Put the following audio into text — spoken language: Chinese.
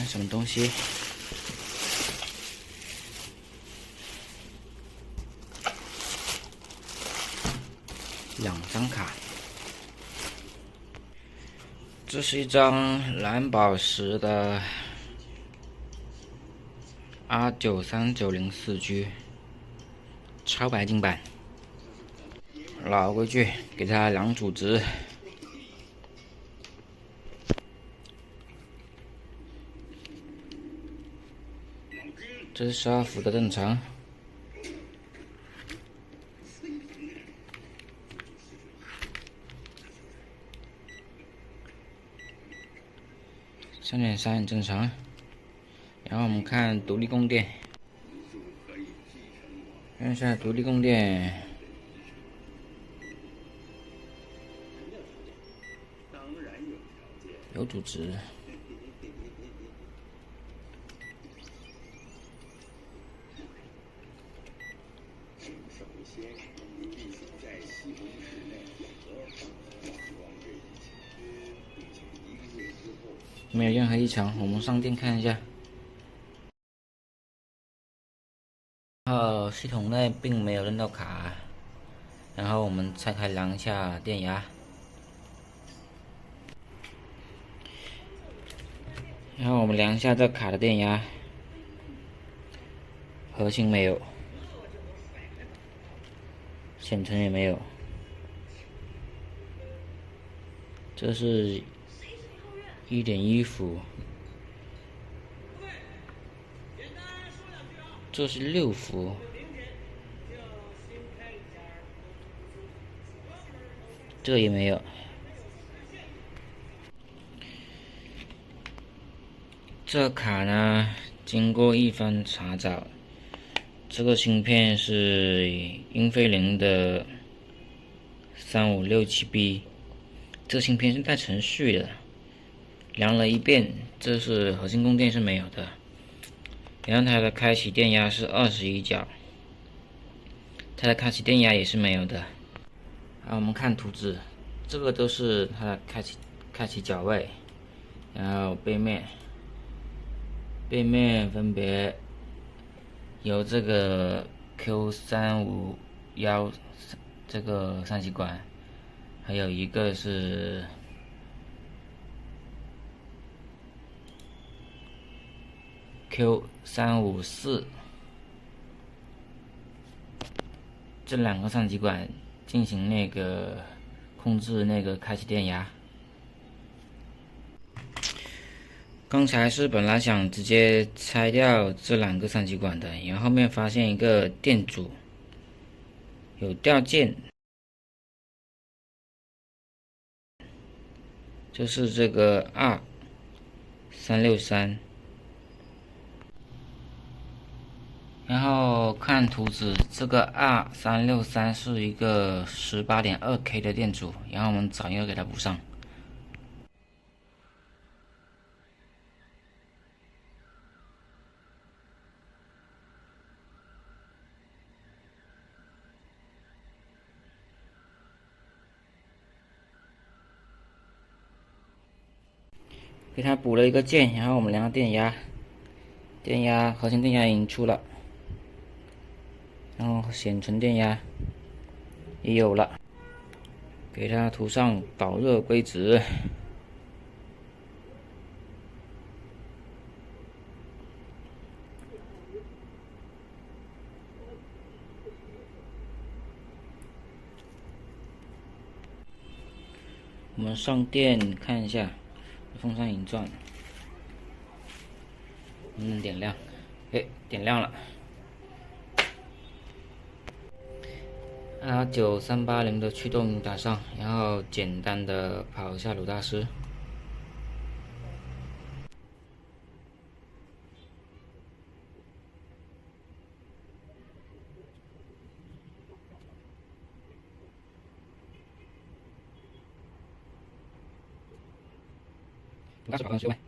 什么东西？2张卡。这是一张蓝宝石的 R93904G 超白金版。老规矩，给它2组值。这是12伏的正常。3.3很正常。然后我们看独立供电，看一下独立供电。有组织。没有任何异常，我们上电看一下。系统内并没有认到卡，然后我们拆开量一下电压。然后我们量一下这卡的电压，核心没有，显存也没有，这是1.1伏，这是6伏，这也没有。这卡呢，经过一番查找，这个芯片是英飞凌的 3567B， 这芯片是带程序的，量了一遍，这是核心供电是没有的。然后它的开启电压是21角，它的开启电压也是没有的。好，我们看图纸，这个都是它的开启角位，然后背面分别有这个 Q351这个三极管，还有一个是Q354，这2个三极管进行那个控制那个开启电压。刚才是本来想直接拆掉这2个三极管的，然后后面发现一个电阻有掉键，就是这个 R363。然后看图纸，这个 R363是一个 18.2K 的电阻，然后我们找一个给它补上。给它补了一个键，然后我们量电压，核心电压已经出了，然后显存电压也有了，给它涂上导热硅脂。我们上电看一下，风扇已经转了，点亮，点亮了。R9380的驱动打上，然后简单的跑一下鲁大师。鲁大师跑上去。